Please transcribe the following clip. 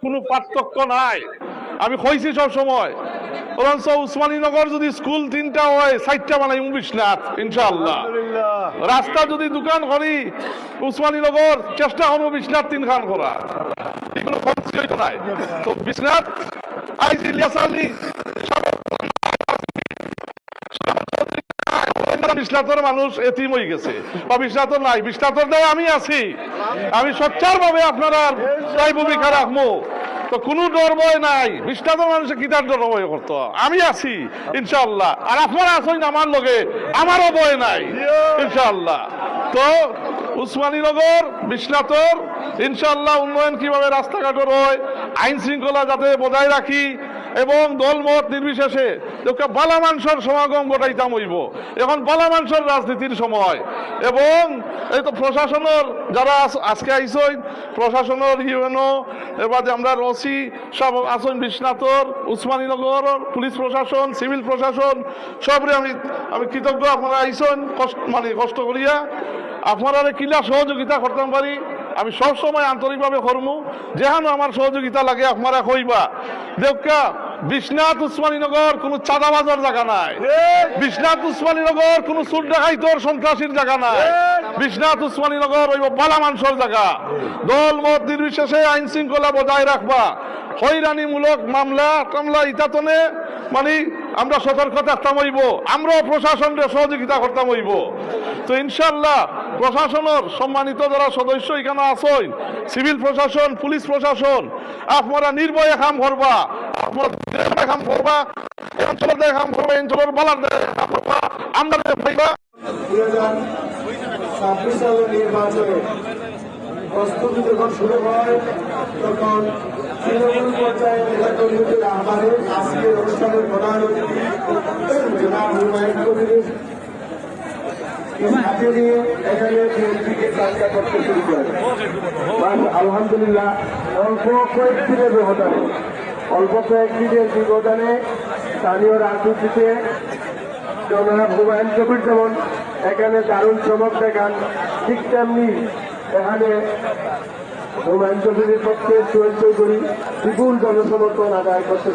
কোনো পার্থক্য নাই। আমি কইছি সব সময় বরঞ্চ উসমানীনগর যদি স্কুল 3টা হয় 4টা বানাই 19 ইনশাআল্লাহ। রাস্তা যদি দোকান করি উসমানীনগর চেষ্টা করবো 20 3খান করা, এগুলো খরচ নাই। তো 20 আইজ ইলিয়াস আলী বিশ্বনাথের মানুষ এতিম হয়ে গেছে, বা বিশ্বনাথ নাই, বিশ্বনাথের দেয় আমি আছি, আমি সোচ্চার ভাবে আপনারা তাই ভূমিকা রাখবো। তো কোনো ডর ভয় নাই, বিশ্বনাথের মানুষের কিতার ডর ভয় করতো, আমি আছি ইনশাআল্লাহ। আর আপনারা আছেন আমার লগে, আমারও ভয় নাই ইনশাআল্লাহ। তো উসমানীনগর বিশ্বনাথর ইনশাআল্লাহ উন্নয়ন কিভাবে রাস্তাঘাটের হয়, আইন শৃঙ্খলা যাতে বজায় রাখি এবং দলমত নির্বিশেষে বালা মানুষের সমাগম ঘটাইতাম হইব। এখন বালা মানুষের রাজনীতির সময়, এবং এই তো প্রশাসনের যারা আজকে আইসই, প্রশাসনের ইউএনও এবার আমরা রসি সব আসন বিশ্বনাথর, উসমানীনগর পুলিশ প্রশাসন, সিভিল প্রশাসন সবরে আমি কৃতজ্ঞ। আপনারা আইসন কষ্ট করিয়া আপনারা কিলা সহযোগিতা করতাম পারি আমি সব সময় আন্তরিকভাবে করবো। যেহানো আমার সহযোগিতা লাগে আপনারা কইবা। দেখা বিশ্বনাথ উসমানীনগর কোনো চাঁদাবাজার জায়গা নাই, বিশ্বনাথ উসমানীনগর কোনো চুর ডাকাইতর সন্ত্রাসীর জায়গা নাই, বিশ্বনাথ উসমানীনগর ওই বালা মানুষের জায়গা। দল মত নির্বিশেষে আইন শৃঙ্খলা বজায় রাখবা, হয়রানিমূলক মামলা টামলা ইতাতনে আমরা সতর্ক থাকতাম হইব, আমরাও প্রশাসনের সহযোগিতা করতাম হইব। তো ইনশাআল্লাহ প্রশাসনের সম্মানিত যারা সদস্য এখানে আছেন, সিভিল প্রশাসন, পুলিশ প্রশাসন, আপনারা নির্ভয়ে কাম করবা, আপনারা কাম করবা, অঞ্চলের কাম করবা, অঞ্চলের বালার কাম করবা, আমরা পাইবা। 2026 সালের নির্বাচনে প্রস্তুতি যখন শুরু হয় তখন তৃণমূল পর্যায়ে নেতাকর্মীদের আহ্বানে আজকের অনুষ্ঠানের প্রধান অতিথি জনাব হুমায়ুন কবির হাতে নিয়ে এখানে বিএনপিকে যাত্রা করতে শুরু করে। আলহামদুলিল্লাহ অল্প কয়েকদিনের ব্যবধানে স্থানীয় রাজনীতিতে জনাব হুমায়ুন কবির যেমন এখানে দারুণ চমক দেখান, ঠিক তেমনি এখানে হুমায়ুন কবিরের পক্ষে সুয়েচ্ছায় করি বিপুল জনসমর্থন আদায় করতে